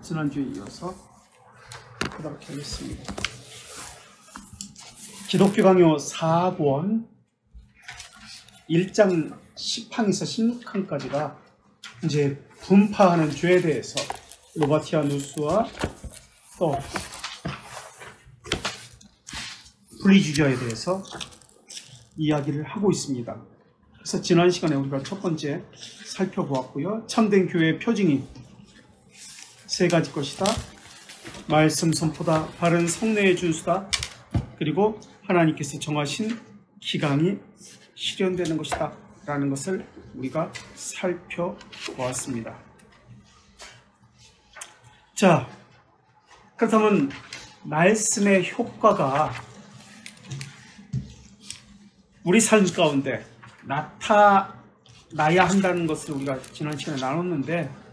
지난주에 이어서 하도록 하겠습니다. 기독교 강요 4권 1장 10항에서 16항까지가 이제 분파하는 죄에 대해서 로바티아누스와 또 분리주의자에 대해서 이야기를 하고 있습니다. 그래서 지난 시간에 우리가 첫 번째 살펴보았고요. 참된 교회의 표징이 세 가지 것이다. 말씀 선포다, 바른 성례의 준수다, 그리고 하나님께서 정하신 기강이 실현되는 것이다 라는 것을 우리가 살펴보았습니다. 자, 그렇다면 말씀의 효과가 우리 삶 가운데 나타나야 한다는 것을 우리가 지난 시간에 나눴는데,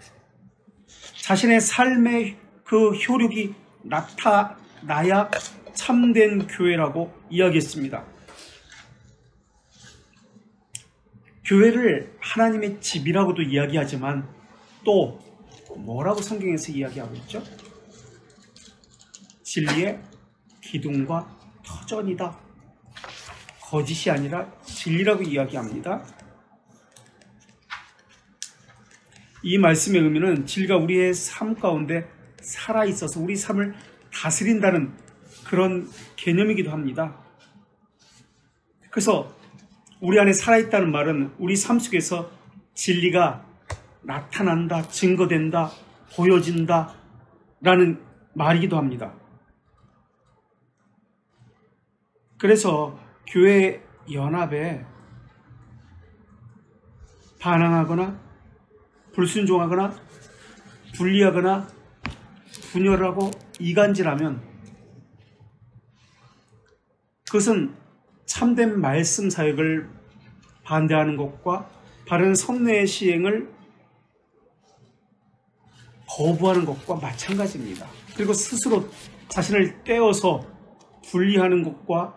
자신의 삶의 그 효력이 나타나야 참된 교회라고 이야기했습니다. 교회를 하나님의 집이라고도 이야기하지만 또 뭐라고 성경에서 이야기하고 있죠? 진리의 기둥과 터전이다. 거짓이 아니라 진리라고 이야기합니다. 이 말씀의 의미는 진리가 우리의 삶 가운데 살아있어서 우리 삶을 다스린다는 그런 개념이기도 합니다. 그래서 우리 안에 살아있다는 말은 우리 삶 속에서 진리가 나타난다, 증거된다, 보여진다 라는 말이기도 합니다. 그래서 교회 연합에 반항하거나 불순종하거나 분리하거나 분열하고 이간질하면 그것은 참된 말씀 사역을 반대하는 것과 바른 성례의 시행을 거부하는 것과 마찬가지입니다. 그리고 스스로 자신을 떼어서 분리하는 것과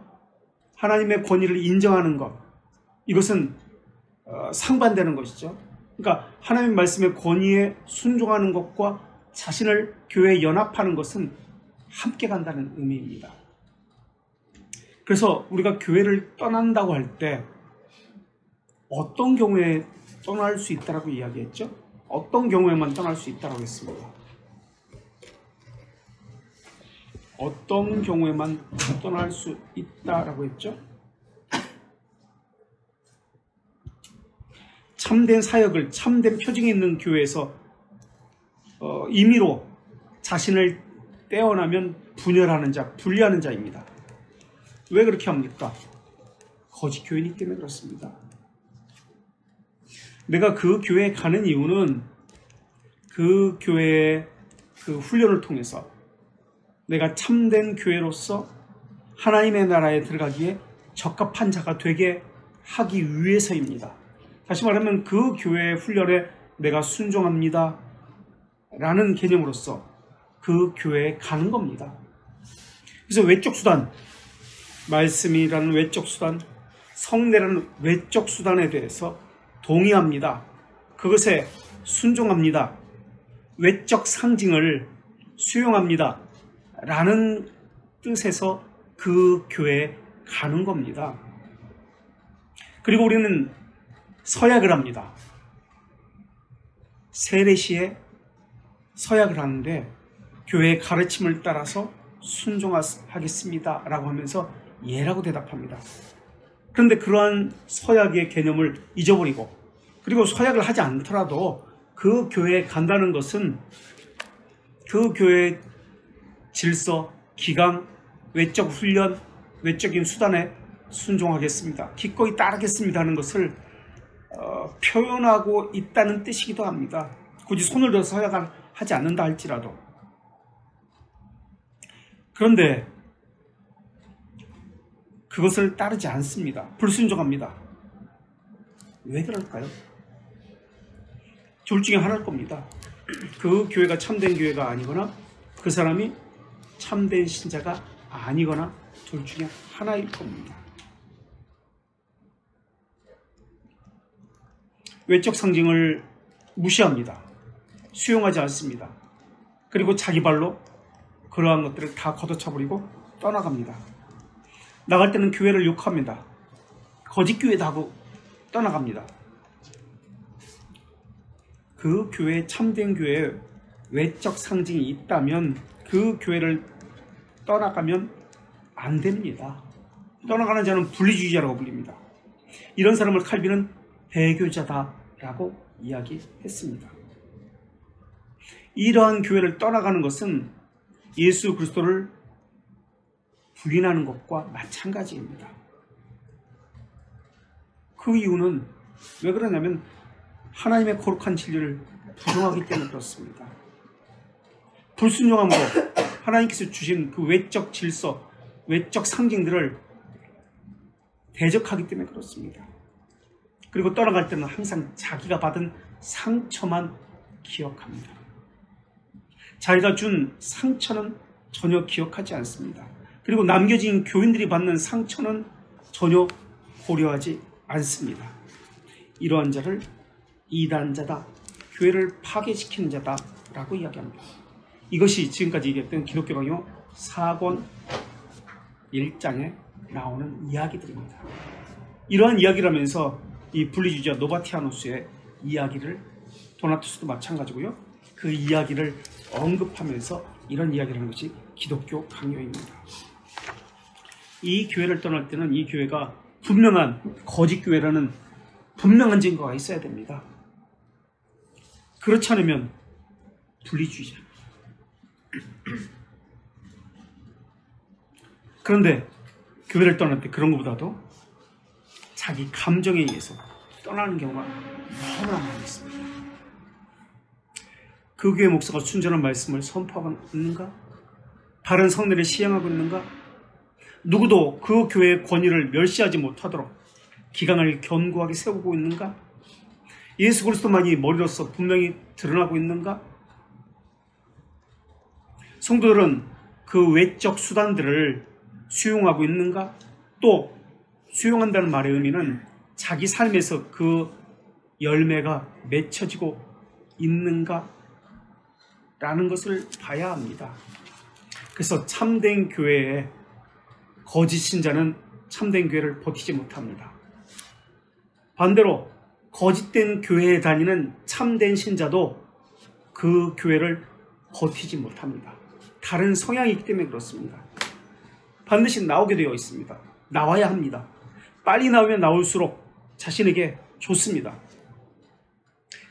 하나님의 권위를 인정하는 것, 이것은 상반되는 것이죠. 그러니까 하나님의 말씀의 권위에 순종하는 것과 자신을 교회에 연합하는 것은 함께 간다는 의미입니다. 그래서 우리가 교회를 떠난다고 할 때 어떤 경우에 떠날 수 있다라고 이야기했죠? 어떤 경우에만 떠날 수 있다라고 했습니다. 어떤 경우에만 떠날 수 있다라고 했죠? 참된 사역을, 참된 표징이 있는 교회에서 임의로 자신을 떼어나면 분열하는 자, 분리하는 자입니다. 왜 그렇게 합니까? 거짓 교인이기 때문에 그렇습니다. 내가 그 교회에 가는 이유는 그 교회의 그 훈련을 통해서 내가 참된 교회로서 하나님의 나라에 들어가기에 적합한 자가 되게 하기 위해서입니다. 다시 말하면 그 교회의 훈련에 내가 순종합니다 라는 개념으로서 그 교회에 가는 겁니다. 그래서 외적 수단, 말씀이라는 외적 수단, 성례라는 외적 수단에 대해서 동의합니다. 그것에 순종합니다. 외적 상징을 수용합니다 라는 뜻에서 그 교회에 가는 겁니다. 그리고 우리는 서약을 합니다. 세례시에 서약을 하는데 교회의 가르침을 따라서 순종하겠습니다 라고 하면서 예라고 대답합니다. 그런데 그러한 서약의 개념을 잊어버리고, 그리고 서약을 하지 않더라도 그 교회에 간다는 것은 그 교회의 질서, 기강, 외적 훈련, 외적인 수단에 순종하겠습니다, 기꺼이 따르겠습니다 하는 것을 표현하고 있다는 뜻이기도 합니다. 굳이 손을 들어서 서약을 하지 않는다 할지라도. 그런데 그것을 따르지 않습니다. 불순종합니다. 왜 그럴까요? 둘 중에 하나일 겁니다. 그 교회가 참된 교회가 아니거나 그 사람이 참된 신자가 아니거나 둘 중에 하나일 겁니다. 외적 상징을 무시합니다. 수용하지 않습니다. 그리고 자기 발로 그러한 것들을 다 걷어차버리고 떠나갑니다. 나갈 때는 교회를 욕합니다. 거짓 교회다 하고 떠나갑니다. 그 교회, 참된 교회에 외적 상징이 있다면 그 교회를 떠나가면 안 됩니다. 떠나가는 자는 분리주의자라고 불립니다. 이런 사람을 칼빈은 배교자다라고 이야기했습니다. 이러한 교회를 떠나가는 것은 예수 그리스도를 부인하는 것과 마찬가지입니다. 그 이유는 왜 그러냐면 하나님의 거룩한 진리를 부정하기 때문에 그렇습니다. 불순종함으로 하나님께서 주신 그 외적 질서, 외적 상징들을 대적하기 때문에 그렇습니다. 그리고 떠나갈 때는 항상 자기가 받은 상처만 기억합니다. 자기가 준 상처는 전혀 기억하지 않습니다. 그리고 남겨진 교인들이 받는 상처는 전혀 고려하지 않습니다. 이러한 자를 이단자다, 교회를 파괴시키는 자다라고 이야기합니다. 이것이 지금까지 얘기했던 기독교 강요 4권 1장에 나오는 이야기들입니다. 이러한 이야기를 하면서 이 분리주의자 노바티아누스의 이야기를, 도나투스도 마찬가지고요, 그 이야기를 언급하면서 이런 이야기를 하는 것이 기독교 강요입니다. 이 교회를 떠날 때는 이 교회가 분명한 거짓 교회라는 분명한 증거가 있어야 됩니다. 그렇지 않으면 분리주의자. 그런데 교회를 떠날 때 그런 것보다도 자기 감정에 의해서 떠나는 경우가 너무나 많이 있습니다. 그 교회 목사가 순전한 말씀을 선포하고 있는가? 바른 성례를 시행하고 있는가? 누구도 그 교회의 권위를 멸시하지 못하도록 기강을 견고하게 세우고 있는가? 예수 그리스도만이 머리로서 분명히 드러나고 있는가? 성도들은 그 외적 수단들을 수용하고 있는가? 또 수용한다는 말의 의미는 자기 삶에서 그 열매가 맺혀지고 있는가? 라는 것을 봐야 합니다. 그래서 참된 교회에 거짓 신자는 참된 교회를 버티지 못합니다. 반대로 거짓된 교회에 다니는 참된 신자도 그 교회를 버티지 못합니다. 다른 성향이 있기 때문에 그렇습니다. 반드시 나오게 되어 있습니다. 나와야 합니다. 빨리 나오면 나올수록 자신에게 좋습니다.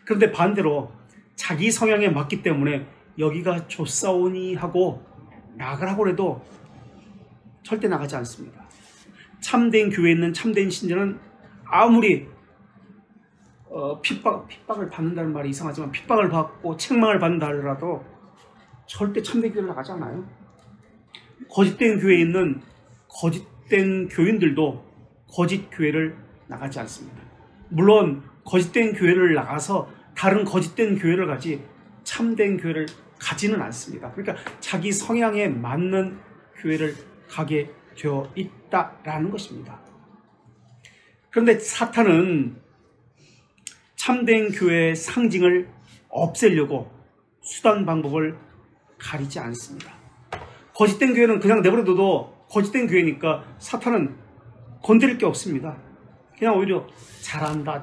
그런데 반대로 자기 성향에 맞기 때문에 여기가 좋사오니 하고 나가라고 해도 절대 나가지 않습니다. 참된 교회에 있는 참된 신자는 아무리 핍박을 받는다는 말이 이상하지만 핍박을 받고 책망을 받는다 하더라도 절대 참된 교회를 나가지 않아요. 거짓된 교회에 있는 거짓된 교인들도 거짓 교회를 나가지 않습니다. 물론 거짓된 교회를 나가서 다른 거짓된 교회를 가지 참된 교회를 가지는 않습니다. 그러니까 자기 성향에 맞는 교회를 가게 되어 있다라는 것입니다. 그런데 사탄은 참된 교회의 상징을 없애려고 수단 방법을 가리지 않습니다. 거짓된 교회는 그냥 내버려둬도 거짓된 교회니까 사탄은 건드릴 게 없습니다. 그냥 오히려 잘한다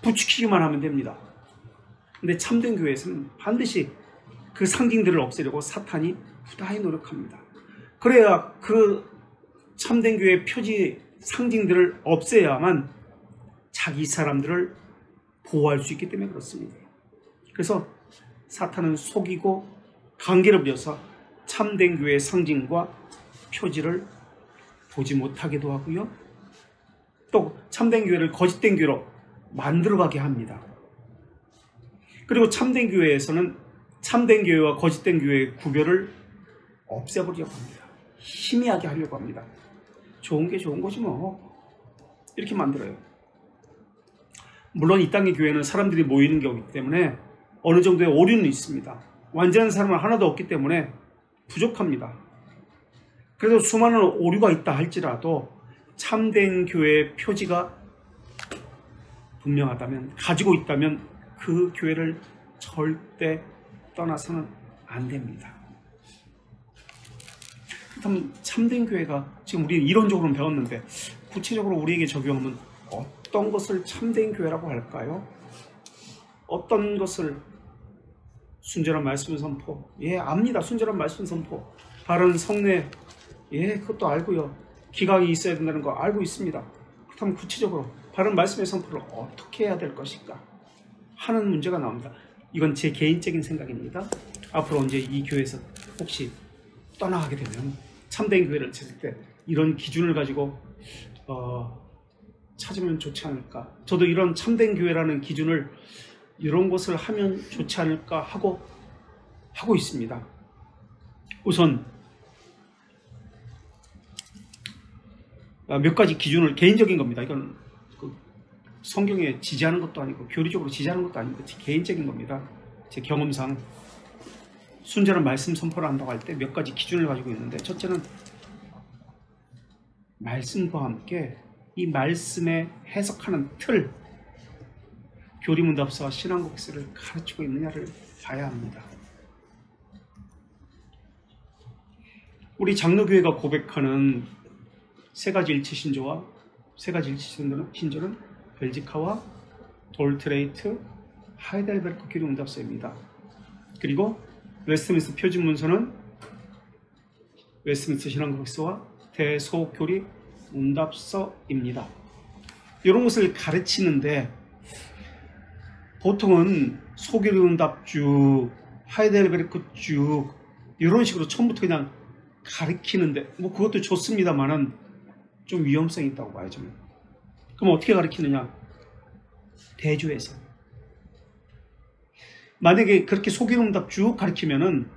부추기기만 하면 됩니다. 근데 참된 교회에서는 반드시 그 상징들을 없애려고 사탄이 부다히 노력합니다. 그래야 그 참된 교회의 표지 상징들을 없애야만 자기 사람들을 보호할 수 있기 때문에 그렇습니다. 그래서 사탄은 속이고 관계를 부려서 참된 교회의 상징과 표지를 보지 못하게도 하고요. 또 참된 교회를 거짓된 교회로 만들어가게 합니다. 그리고 참된 교회에서는 참된 교회와 거짓된 교회의 구별을 없애버리려고 합니다. 희미하게 하려고 합니다. 좋은 게 좋은 거지 뭐. 이렇게 만들어요. 물론 이 땅의 교회는 사람들이 모이는 경우이기 때문에 어느 정도의 오류는 있습니다. 완전한 사람은 하나도 없기 때문에 부족합니다. 그래도 수많은 오류가 있다 할지라도 참된 교회의 표지가 분명하다면, 가지고 있다면 그 교회를 절대 떠나서는 안 됩니다. 그렇다면 참된 교회가 지금 우리는 이론적으로는 배웠는데 구체적으로 우리에게 적용하면 어떤 것을 참된 교회라고 할까요? 어떤 것을 순전한 말씀 선포, 예 압니다. 순전한 말씀 선포, 바른 성례, 예 그것도 알고요. 기강이 있어야 된다는 거 알고 있습니다. 그렇다면 구체적으로 바른 말씀의 선포를 어떻게 해야 될 것인가 하는 문제가 나옵니다. 이건 제 개인적인 생각입니다. 앞으로 이제 이 교회에서 혹시 떠나가게 되면 참된 교회를 찾을 때 이런 기준을 가지고 찾으면 좋지 않을까. 저도 이런 참된 교회라는 기준을 이런 것을 하면 좋지 않을까 하고 있습니다. 우선 몇 가지 기준을, 개인적인 겁니다. 이건 성경에 지지하는 것도 아니고 교리적으로 지지하는 것도 아니고 제 개인적인 겁니다. 제 경험상 순전한 말씀 선포를 한다고 할 때 몇 가지 기준을 가지고 있는데, 첫째는 말씀과 함께 이 말씀에 해석하는 틀, 교리문답서와 신앙고백서를 가르치고 있느냐를 봐야 합니다. 우리 장로교회가 고백하는 세 가지 일치 신조와 세 가지 일치 신조는 벨지카와 돌트레이트, 하이델베르크 교리문답서입니다. 그리고 웨스트민스터 표준문서는 웨스트민스터 신앙고백서와 대소교리 문답서입니다. 이런 것을 가르치는데 보통은 소교리 문답 쭉, 하이델베르크 쭉 이런 식으로 처음부터 그냥 가르치는데 뭐 그것도 좋습니다만은 좀 위험성이 있다고 봐요. 저는. 그럼 어떻게 가르치느냐? 대조해서. 만약에 그렇게 소교리 문답 쭉 가르치면은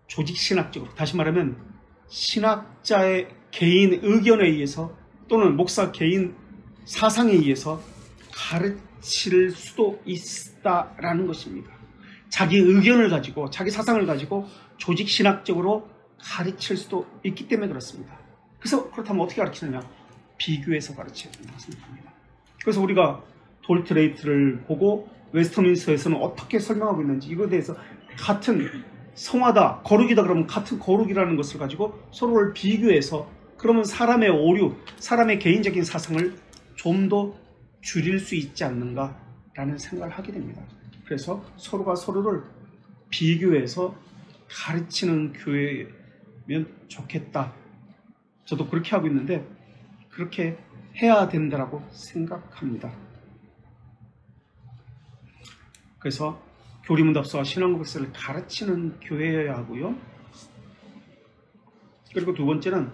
조직신학적으로, 다시 말하면 신학자의 개인 의견에 의해서 또는 목사 개인 사상에 의해서 가르칠 수도 있다라는 것입니다. 자기 의견을 가지고, 자기 사상을 가지고 조직신학적으로 가르칠 수도 있기 때문에 그렇습니다. 그래서 그렇다면 어떻게 가르치느냐? 비교해서 가르쳐야 된다고 생각합니다. 그래서 우리가 돌트레이트를 보고 웨스트민스터에서는 어떻게 설명하고 있는지, 이거에 대해서 같은 성화다, 거룩이다 그러면 같은 거룩이라는 것을 가지고 서로를 비교해서, 그러면 사람의 오류, 사람의 개인적인 사상을 좀 더 줄일 수 있지 않는가라는 생각을 하게 됩니다. 그래서 서로가 서로를 비교해서 가르치는 교회면 좋겠다. 저도 그렇게 하고 있는데 그렇게 해야 된다고 생각합니다. 그래서 교리문답서와 신앙고백서를 가르치는 교회여야 하고요. 그리고 두 번째는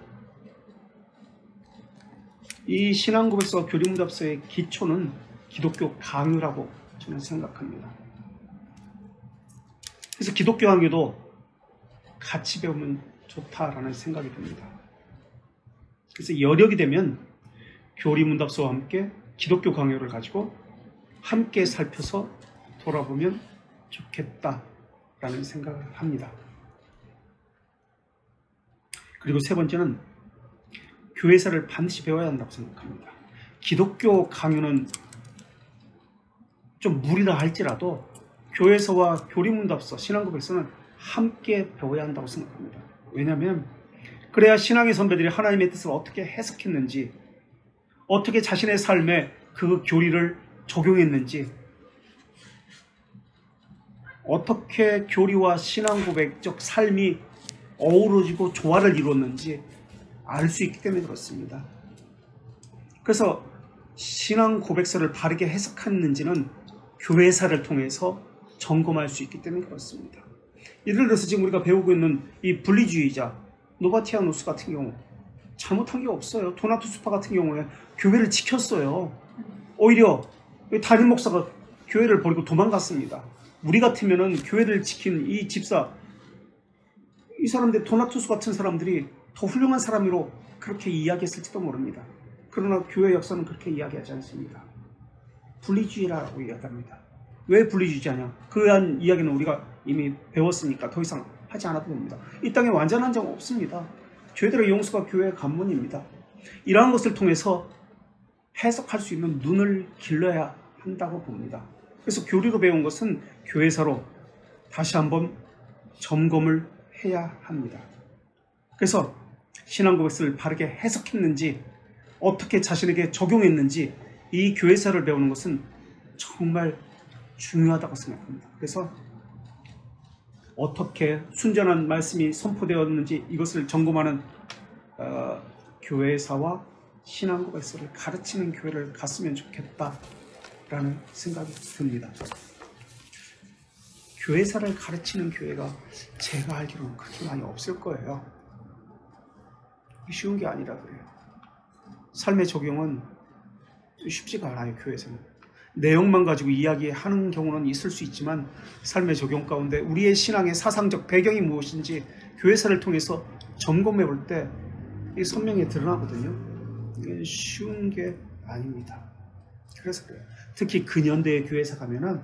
이 신앙고백서와 교리문답서의 기초는 기독교 강요라고 저는 생각합니다. 그래서 기독교 강요도 같이 배우면 좋다라는 생각이 듭니다. 그래서 여력이 되면 교리문답서와 함께 기독교 강요를 가지고 함께 살펴서 돌아보면 좋겠다라는 생각을 합니다. 그리고 세 번째는 교회사를 반드시 배워야 한다고 생각합니다. 기독교 강요는 좀 무리다 할지라도 교회서와 교리문답서, 신앙고백서는 함께 배워야 한다고 생각합니다. 왜냐하면 그래야 신앙의 선배들이 하나님의 뜻을 어떻게 해석했는지, 어떻게 자신의 삶에 그 교리를 적용했는지, 어떻게 교리와 신앙고백적 삶이 어우러지고 조화를 이루었는지 알 수 있기 때문에 그렇습니다. 그래서 신앙고백서를 바르게 해석했는지는 교회사를 통해서 점검할 수 있기 때문에 그렇습니다. 예를 들어서 지금 우리가 배우고 있는 이 분리주의자 노바티아누스 같은 경우 잘못한 게 없어요. 도나투스파 같은 경우에 교회를 지켰어요. 오히려 담임 목사가 교회를 버리고 도망갔습니다. 우리 같으면은 교회를 지킨 이 집사, 이 사람들, 도나투스 같은 사람들이 더 훌륭한 사람으로 그렇게 이야기했을지도 모릅니다. 그러나 교회 역사는 그렇게 이야기하지 않습니다. 분리주의라고 이야기합니다. 왜 분리주의자냐? 그한 이야기는 우리가 이미 배웠으니까 더 이상 하지 않아도 됩니다. 이 땅에 완전한 자 없습니다. 죄들의 용서가 교회의 관문입니다. 이러한 것을 통해서 해석할 수 있는 눈을 길러야 한다고 봅니다. 그래서 교리로 배운 것은 교회사로 다시 한번 점검을 해야 합니다. 그래서 신앙 고백서를 바르게 해석했는지 어떻게 자신에게 적용했는지 이 교회사를 배우는 것은 정말 중요하다고 생각합니다. 그래서 어떻게 순전한 말씀이 선포되었는지 이것을 점검하는 교회사와 신앙 고백서를 가르치는 교회를 갔으면 좋겠다라는 생각이 듭니다. 교회사를 가르치는 교회가 제가 알기로는 그렇게 많이 없을 거예요. 쉬운 게 아니라 그래요. 삶의 적용은 쉽지가 않아요. 교회에서는 내용만 가지고 이야기하는 경우는 있을 수 있지만 삶의 적용 가운데 우리의 신앙의 사상적 배경이 무엇인지 교회사를 통해서 점검해 볼 때 이 선명히 드러나거든요. 이게 쉬운 게 아닙니다. 그래서 그래요. 특히 근현대의 교회사 가면은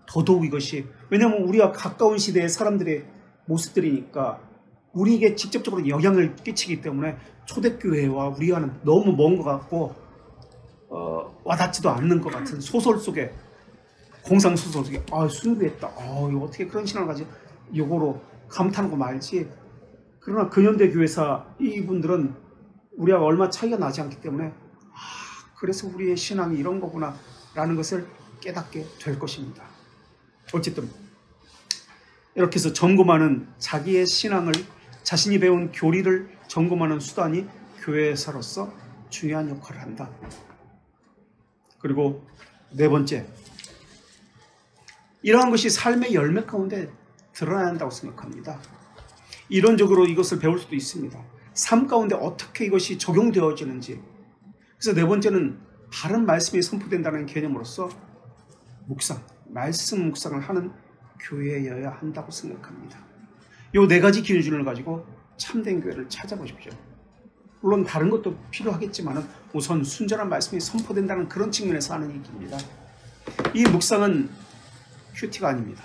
더더욱 이것이, 왜냐하면 우리와 가까운 시대의 사람들의 모습들이니까 우리에게 직접적으로 영향을 끼치기 때문에 초대교회와 우리와는 너무 먼 것 같고 와닿지도 않는 것 같은 소설 속에, 공상소설 속에 숭배했다, 이거 어떻게 그런 신앙을 가지, 요거로 감탄하고 말지. 그러나 근현대 교회사 이분들은 우리와 얼마 차이가 나지 않기 때문에 그래서 우리의 신앙이 이런 거구나 라는 것을 깨닫게 될 것입니다. 어쨌든 이렇게 해서 점검하는, 자기의 신앙을, 자신이 배운 교리를 점검하는 수단이 교회사로서 중요한 역할을 한다. 그리고 네 번째, 이러한 것이 삶의 열매 가운데 드러나야 한다고 생각합니다. 이론적으로 이것을 배울 수도 있습니다. 삶 가운데 어떻게 이것이 적용되어지는지. 그래서 네 번째는 바른 말씀이 선포된다는 개념으로서 묵상, 말씀 묵상을 하는 교회여야 한다고 생각합니다. 이 네 가지 기준을 가지고 참된 교회를 찾아보십시오. 물론 다른 것도 필요하겠지만 우선 순전한 말씀이 선포된다는 그런 측면에서 하는 얘기입니다. 이 묵상은 큐티가 아닙니다.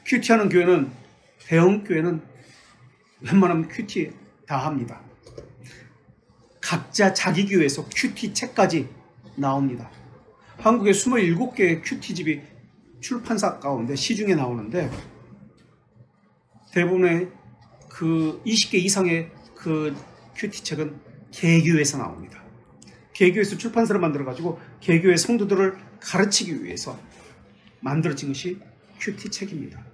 큐티하는 교회는, 대형 교회는 웬만하면 큐티 다 합니다. 각자 자기 교회에서 큐티 책까지 나옵니다. 한국에 27개의 큐티집이 출판사 가운데 시중에 나오는데 대부분의 그 20개 이상의 그 큐티 책은 개교에서 나옵니다. 개교에서 출판사를 만들어가지고 개교의 성도들을 가르치기 위해서 만들어진 것이 큐티 책입니다.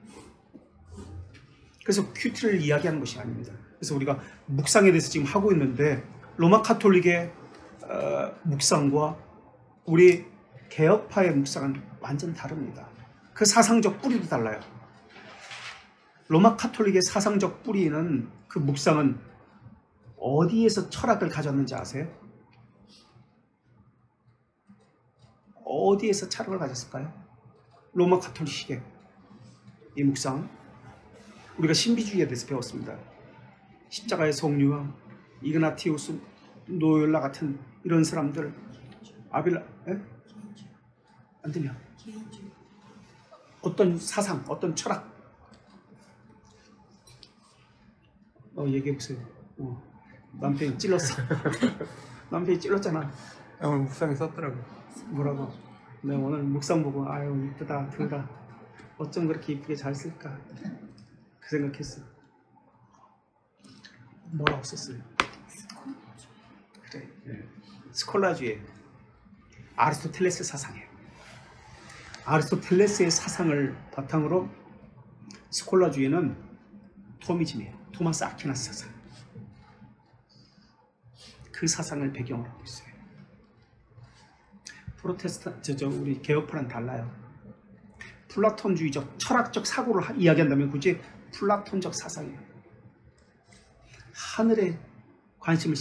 그래서 큐티를 이야기하는 것이 아닙니다. 그래서 우리가 묵상에 대해서 지금 하고 있는데 로마 카톨릭의 묵상과 우리 개혁파의 묵상은 완전 다릅니다. 그 사상적 뿌리도 달라요. 로마 카톨릭의 사상적 뿌리는, 그 묵상은 어디에서 철학을 가졌는지 아세요? 어디에서 철학을 가졌을까요? 로마 카톨릭식의 이 묵상, 우리가 신비주의에 대해서 배웠습니다. 십자가의 성령, 이그나티우스, 노열라 같은 이런 사람들, 아빌라, 안 들려? 어떤 사상, 어떤 철학, 얘기해보세요. 남편이 찔렀어. 남편이 찔렀잖아. 오늘 묵상에 썼더라고. 뭐라고? 내가 오늘 묵상 보고 아유 이쁘다 둘다 어쩜 그렇게 이쁘게 잘 쓸까 그 생각했어. 뭐라고 썼어요? 그래, 스콜라주의 아리스토텔레스 사상이에요. 아리스토텔레스의 사상을 바탕으로 스콜라주의는 토미즘이에요. 토마스 아퀴나스 사상. 그 사상을 배경으로 하고 있어요. 우리 개혁파는 달라요. 플라톤주의적 철학적 사고를 이야기한다면 굳이 플라톤적 사상이에요. 하늘에 관심을,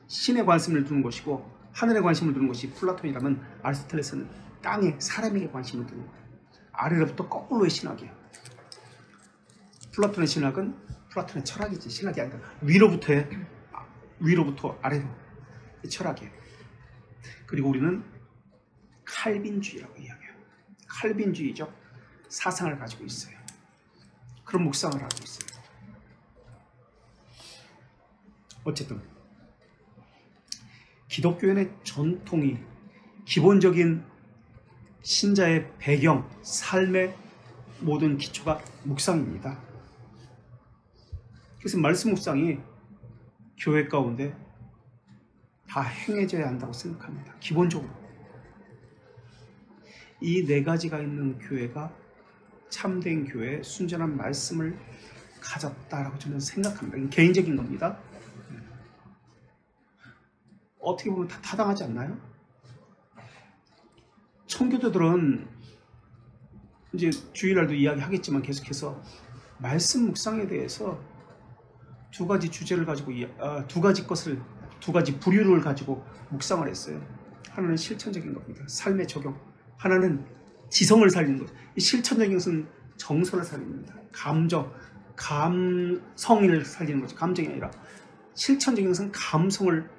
신에 관심을 두는 것이고 하늘에 관심을 두는 것이 플라톤이라면 아리스토텔레스는 땅에 사람에게 관심을 두는 거예요. 아래로부터 거꾸로의 신학이에요. 플라톤의 신학은 플라톤의 철학이지 신학이 아니라 위로부터 아래로 철학이에요. 그리고 우리는 칼빈주의라고 이야기해요. 칼빈주의적 사상을 가지고 있어요. 그런 묵상을 하고 있어요. 어쨌든 기독교인의 전통이 기본적인 신자의 배경, 삶의 모든 기초가 묵상입니다. 그래서 말씀 묵상이 교회 가운데 다 행해져야 한다고 생각합니다. 기본적으로 이 네 가지가 있는 교회가 참된 교회, 순전한 말씀을 가졌다라고 저는 생각합니다. 이건 개인적인 겁니다. 어떻게 보면 다 타당하지 않나요? 청교도들은 이제 주일날도 이야기하겠지만 계속해서 말씀 묵상에 대해서 두 가지 주제를 가지고 두 가지 부류를 가지고 묵상을 했어요. 하나는 실천적인 겁니다. 삶의 적용. 하나는 지성을 살리는 것. 이 실천적인 것은 정서를 살립니다. 감성을 살리는 거죠. 감정이 아니라 실천적인 것은 감성을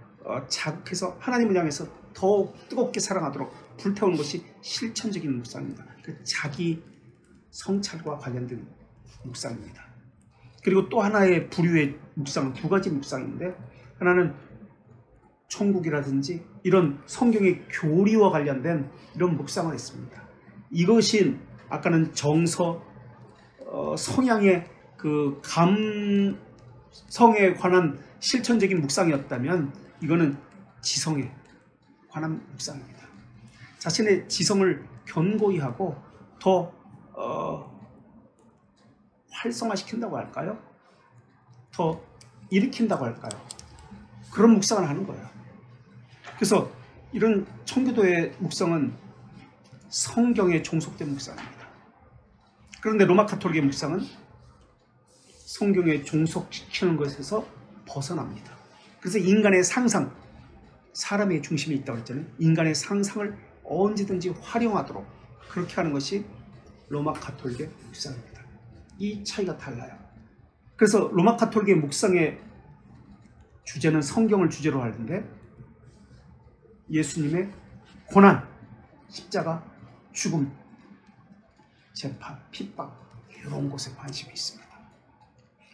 자극해서 하나님을 향해서 더 뜨겁게 사랑하도록 불태우는 것이 실천적인 묵상입니다. 그 자기 성찰과 관련된 묵상입니다. 그리고 또 하나의 부류의 묵상은 두 가지 묵상인데, 하나는 천국이라든지 이런 성경의 교리와 관련된 이런 묵상을 했습니다. 이것이 아까는 정서, 성향의 그 감성에 관한 실천적인 묵상이었다면, 이거는 지성에 관한 묵상입니다. 자신의 지성을 견고히 하고 더 활성화시킨다고 할까요? 더 일으킨다고 할까요? 그런 묵상을 하는 거예요. 그래서 이런 청교도의 묵상은 성경에 종속된 묵상입니다. 그런데 로마 가톨릭의 묵상은 성경에 종속시키는 것에서 벗어납니다. 그래서 인간의 상상, 사람의 중심이 있다고 했잖아요. 인간의 상상을 언제든지 활용하도록 그렇게 하는 것이 로마 가톨릭의 묵상입니다. 이 차이가 달라요. 그래서 로마 가톨릭의 묵상의 주제는 성경을 주제로 하는데, 예수님의 고난, 십자가, 죽음, 재판, 핍박 이런 곳에 관심이 있습니다.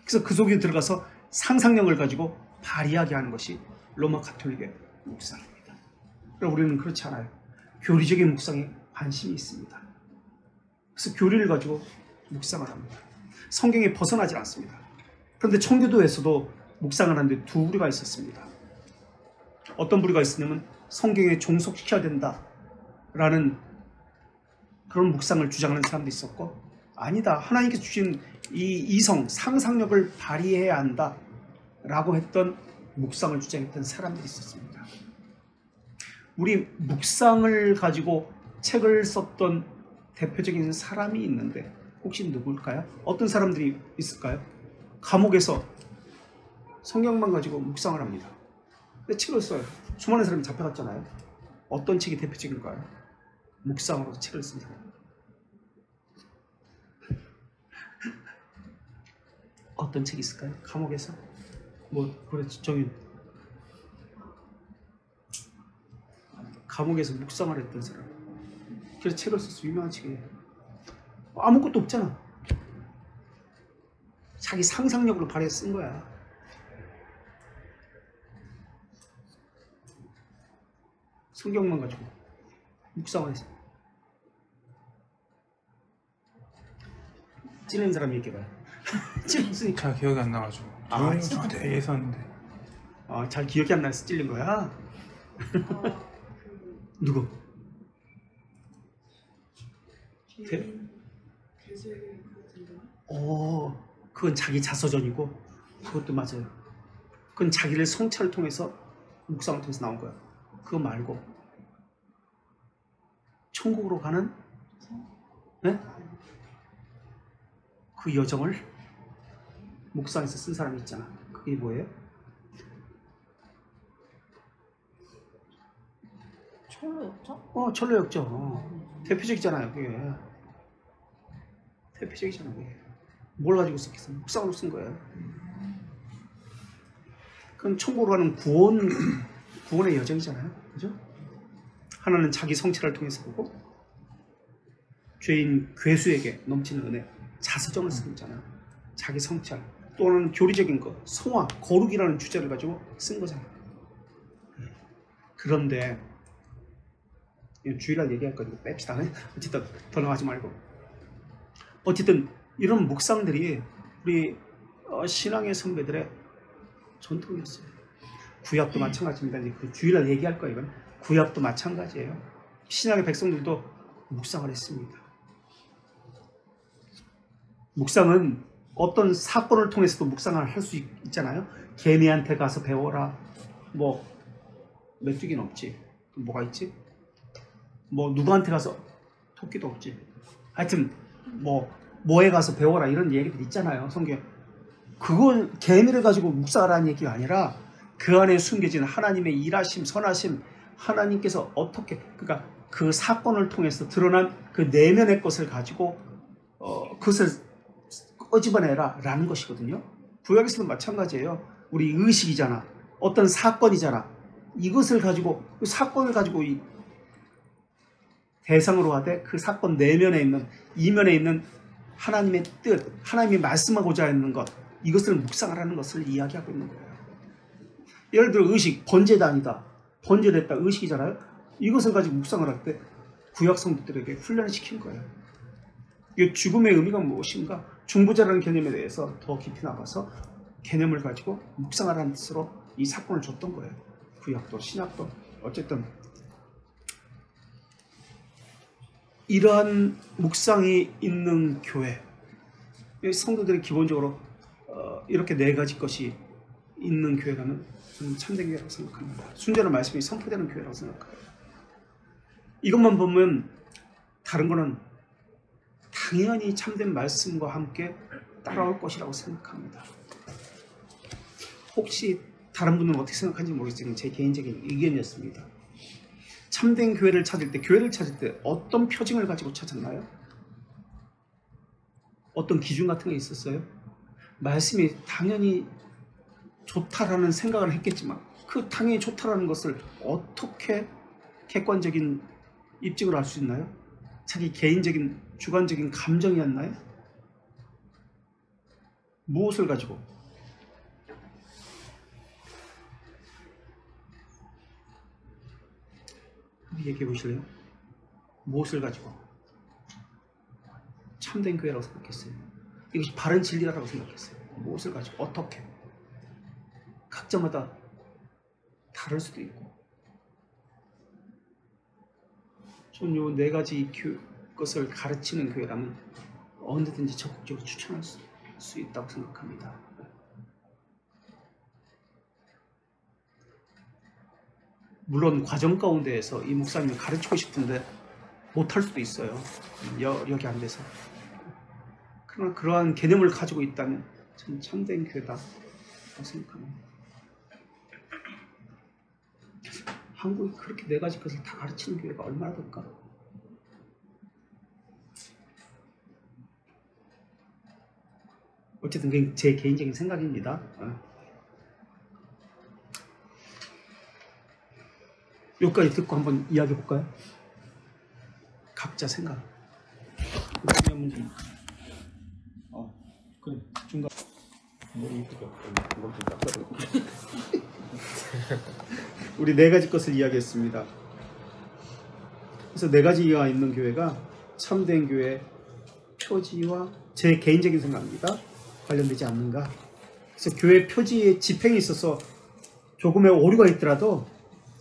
그래서 그 속에 들어가서 상상력을 가지고 발휘하게 하는 것이 로마 가톨릭의 묵상입니다. 그러나 우리는 그렇지 않아요. 교리적인 묵상에 관심이 있습니다. 그래서 교리를 가지고 묵상을 합니다. 성경에 벗어나지 않습니다. 그런데 청교도에서도 묵상을 하는데 두 부류가 있었습니다. 어떤 부류가 있었냐면 성경에 종속시켜야 된다라는 그런 묵상을 주장하는 사람도 있었고, 아니다, 하나님께서 주신 이 이성, 상상력을 발휘해야 한다라고 했던 묵상을 주장했던 사람들이 있었습니다. 우리 묵상을 가지고 책을 썼던 대표적인 사람이 있는데 혹시 누굴까요? 어떤 사람들이 있을까요? 감옥에서 성경만 가지고 묵상을 합니다. 근데 책을 써요. 수많은 사람이 잡혀갔잖아요. 어떤 책이 대표적인가요? 묵상으로 책을 쓴 사람. 어떤 책이 있을까요? 감옥에서? 그렇지, 감옥에서 묵상을 했던 사람. 그래서 책을 썼어. 유명한 책이에요. 아무것도 없잖아. 자기 상상력으로 발휘해서 쓴 거야. 성경만 가지고 묵상을 했어. 찔린 사람이 얘기해봐요. 찔렸으니까. 잘 기억이 안 나가지고. 저한테 얘기했었는데. 잘 기억이 안 나서 찔린 거야? 누구? 그건 자기 자서전이고, 그것도 맞아요. 그건 자기를 성찰을 통해서, 묵상을 통해서 나온 거야. 그거 말고 천국으로 가는, 네? 그 여정을 묵상에서 쓴 사람이 있잖아. 그게 뭐예요? 철로역정? 철로역정. 대표적이잖아요, 그게. 대표적이잖아요, 그게. 뭘 가지고 썼겠어? 묵상으로 쓴 거예요. 그건 천국으로 가는 구원의 여정이잖아요, 그죠? 하나는 자기 성찰을 통해서 보고, 죄인 괴수에게 넘치는 은혜, 자서전을 쓰고 있잖아요. 자기 성찰. 또 하나는 교리적인 거, 성화, 거룩이라는 주제를 가지고 쓴 거잖아요. 그런데 주일날 얘기할 거니까 뺍시다. 어쨌든 더 나가지 말고, 어쨌든 이런 묵상들이 우리 신앙의 선배들의 전통이었어요. 구약도 마찬가지입니다. 이제 그 주일날 얘기할 거예요. 이건 구약도 마찬가지예요. 신약의 백성들도 묵상을 했습니다. 묵상은 어떤 사건을 통해서도 묵상을 할 수 있잖아요. 개미한테 가서 배워라. 뭐 메뚜기는 없지. 뭐가 있지? 뭐 누구한테 가서 토끼도 없지. 하여튼 뭐에 가서 배워라 이런 얘기들 있잖아요. 성경. 그건 개미를 가지고 묵상하라는 얘기가 아니라 그 안에 숨겨진 하나님의 일하심, 선하심, 하나님께서 어떻게, 그러니까 그 사건을 통해서 드러난 그 내면의 것을 가지고 그것을 끄집어내라 라는 것이거든요. 구약에서도 마찬가지예요. 우리 의식이잖아. 어떤 사건이잖아. 이것을 가지고, 그 사건을 가지고 이 대상으로 하되 그 사건 내면에 있는, 이면에 있는 하나님의 뜻, 하나님이 말씀하고자 하는 것, 이것을 묵상하라는 것을 이야기하고 있는 거예요. 예를 들어 의식, 번제단이다. 번제됐다. 의식이잖아요. 이것을 가지고 묵상을 할 때 구약 성도들에게 훈련을 시킨 거예요. 이 죽음의 의미가 무엇인가? 중보자라는 개념에 대해서 더 깊이 나가서 개념을 가지고 묵상하라는 뜻으로 이 사건을 줬던 거예요. 구약도 신약도. 어쨌든 이러한 묵상이 있는 교회, 성도들이 기본적으로 이렇게 네 가지 것이 있는 교회라면 저는 참된 교회라고 생각합니다. 순전한 말씀이 선포되는 교회라고 생각합니다. 이것만 보면 다른 거는 당연히 참된 말씀과 함께 따라올 것이라고 생각합니다. 혹시 다른 분은 어떻게 생각하는지 모르겠지만 제 개인적인 의견이었습니다. 참된 교회를 찾을 때 어떤 표징을 가지고 찾았나요? 어떤 기준 같은 게 있었어요? 말씀이 당연히 좋다라는 생각을 했겠지만 그 당연히 좋다라는 것을 어떻게 객관적인 입증을 할 수 있나요? 자기 개인적인 주관적인 감정이었나요? 무엇을 가지고? 얘기해 보실래요? 무엇을 가지고? 참된 교회라고 생각했어요. 이것이 바른 진리라고 생각했어요. 무엇을 가지고? 어떻게? 각자마다 다를 수도 있고. 전 요 네 가지 것을 가르치는 교회라면 언제든지 적극적으로 추천할 수 있다고 생각합니다. 물론 과정 가운데에서 이 목사님을 가르치고 싶은데 못할 수도 있어요. 여기 안 돼서. 그러나 그러한 개념을 가지고 있다면 저는 참된 교회다고 생각합니다. 한국이 그렇게 네 가지 것을 다 가르치는 교회가 얼마나 될까? 어쨌든 그게 제 개인적인 생각입니다. 여기까지 듣고 한번 이야기해 볼까요? 각자 생각. 중요한 문제니까. 그래 중간. 우리 네 가지 것을 이야기했습니다. 그래서 네 가지가 있는 교회가 참된 교회 표지와 제 개인적인 생각입니다. 관련되지 않는가? 그래서 교회 표지의 집행에 있어서 조금의 오류가 있더라도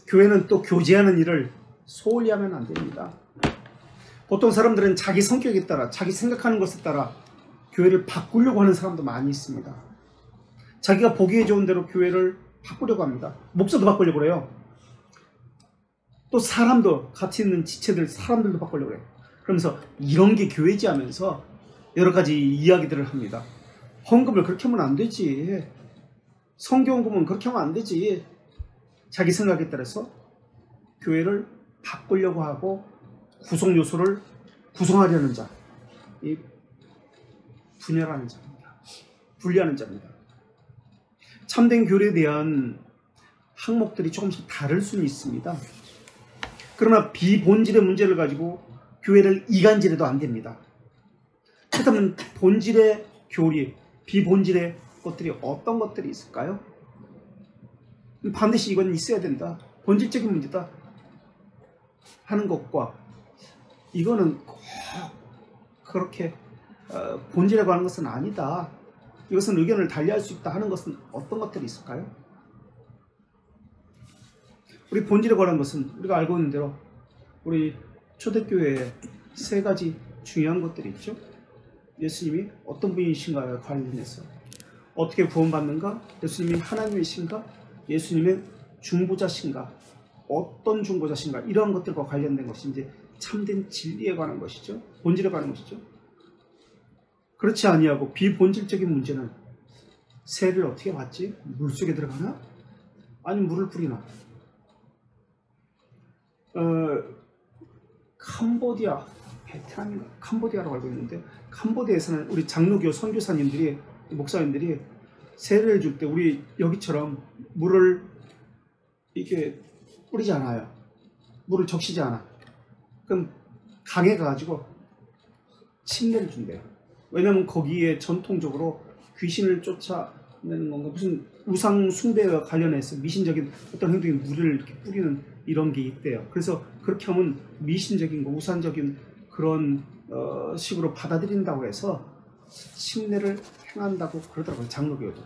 교회는 또 교제하는 일을 소홀히 하면 안 됩니다. 보통 사람들은 자기 성격에 따라, 자기 생각하는 것에 따라 교회를 바꾸려고 하는 사람도 많이 있습니다. 자기가 보기에 좋은 대로 교회를 바꾸려고 합니다. 목사도 바꾸려고 그래요. 또 사람도, 같이 있는 지체들, 사람들도 바꾸려고 그래요. 그러면서 이런 게 교회지 하면서 여러 가지 이야기들을 합니다. 헌금을 그렇게 하면 안 되지. 성경금은 그렇게 하면 안 되지. 자기 생각에 따라서 교회를 바꾸려고 하고 구성 요소를 구성하려는 자, 이 분열하는 자입니다. 분리하는 자입니다. 참된 교회에 대한 항목들이 조금씩 다를 수는 있습니다. 그러나 비본질의 문제를 가지고 교회를 이간질해도 안 됩니다. 그렇다면 본질의 교리, 비본질의 것들이 어떤 것들이 있을까요? 반드시 이건 있어야 된다. 본질적인 문제다 하는 것과 이거는 꼭 그렇게 본질에 관한 것은 아니다. 이것은 의견을 달리할 수 있다 하는 것은 어떤 것들이 있을까요? 우리 본질에 관한 것은 우리가 알고 있는 대로 우리 초대교회에 세 가지 중요한 것들이 있죠. 예수님이 어떤 분이신가에 관련해서 어떻게 구원받는가? 예수님이 하나님이신가? 예수님의 중보자신가? 어떤 중보자신가? 이러한 것들과 관련된 것이 이제 참된 진리에 관한 것이죠. 본질에 관한 것이죠. 그렇지 아니하고 비본질적인 문제는 새를 어떻게 봤지? 물속에 들어가나? 아니면 물을 뿌리나? 캄보디아, 베트남인가? 캄보디아라고 알고 있는데 캄보디아에서는 우리 장로교 선교사님들이 목사님들이 세례를 줄 때 우리 여기처럼 물을 이렇게 뿌리지 않아요. 물을 적시지 않아. 그럼 강에 가가지고 침례를 준대요. 왜냐면 거기에 전통적으로 귀신을 쫓아내는 건가 무슨 우상 숭배와 관련해서 미신적인 어떤 행동이 물을 이렇게 뿌리는 이런 게 있대요. 그래서 그렇게 하면 미신적인 거 우상적인 그런 식으로 받아들인다고 해서 침례를 행한다고 그러더라고요. 장로교도.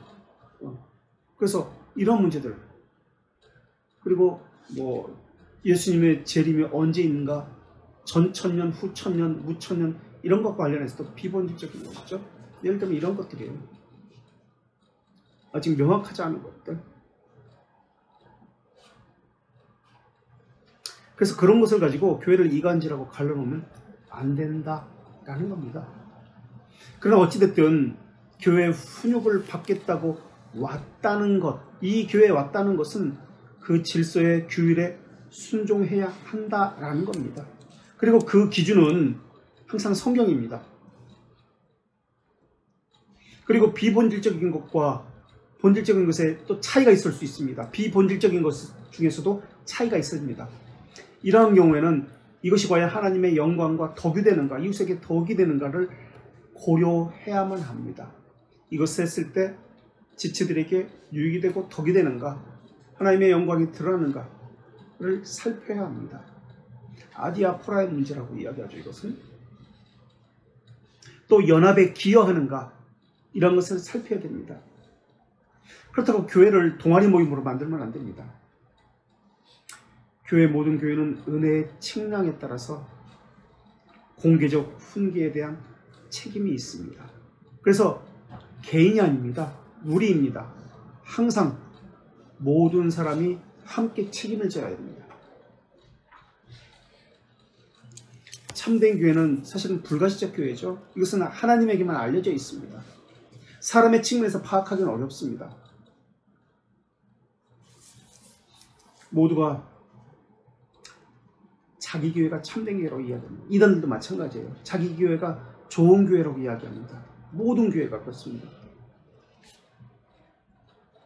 그래서 이런 문제들 그리고 뭐 예수님의 재림이 언제 있는가 전천년 후천년 무천년 이런 것과 관련해서도 비본질적인 것이죠. 예를 들면 이런 것들이에요. 아직 명확하지 않은 것들. 그래서 그런 것을 가지고 교회를 이간질하고 갈라놓으면 안 된다라는 겁니다. 그러나 어찌됐든 교회에 훈육을 받겠다고 왔다는 것, 이 교회에 왔다는 것은 그 질서의 규율에 순종해야 한다라는 겁니다. 그리고 그 기준은 항상 성경입니다. 그리고 비본질적인 것과 본질적인 것에 또 차이가 있을 수 있습니다. 비본질적인 것 중에서도 차이가 있습니다. 이러한 경우에는 이것이 과연 하나님의 영광과 덕이 되는가, 이웃에게 덕이 되는가를 고려해야만 합니다. 이것을 했을 때 지체들에게 유익이 되고 덕이 되는가, 하나님의 영광이 드러나는가를 살펴야 합니다. 아디아포라의 문제라고 이야기하죠. 이것은 또 연합에 기여하는가 이런 것을 살펴야 됩니다. 그렇다고 교회를 동아리 모임으로 만들면 안 됩니다. 교회 모든 교회는 은혜의 측량에 따라서 공개적 훈계에 대한 책임이 있습니다. 그래서 개인이 아닙니다. 우리입니다. 항상 모든 사람이 함께 책임을 져야 됩니다. 참된 교회는 사실은 불가시적 교회죠. 이것은 하나님에게만 알려져 있습니다. 사람의 측면에서 파악하기는 어렵습니다. 모두가 자기 교회가 참된 교회라고 이야기합니다. 이단들도 마찬가지예요. 자기 교회가 좋은 교회라고 이야기합니다. 모든 교회가 그렇습니다.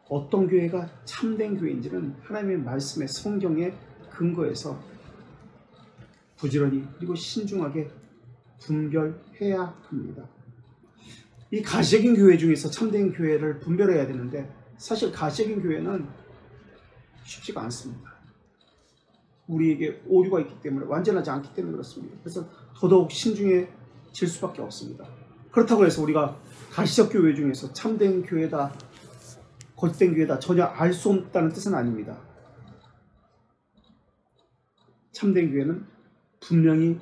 어떤 교회가 참된 교회인지는 하나님의 말씀의 성경의 근거에서 부지런히 그리고 신중하게 분별해야 합니다. 이 가시적인 교회 중에서 참된 교회를 분별해야 되는데 사실 가시적인 교회는 쉽지가 않습니다. 우리에게 오류가 있기 때문에 완전하지 않기 때문에 그렇습니다. 그래서 더더욱 신중해질 수밖에 없습니다. 그렇다고 해서 우리가 가시적 교회 중에서 참된 교회다, 거짓된 교회다 전혀 알 수 없다는 뜻은 아닙니다. 참된 교회는 분명히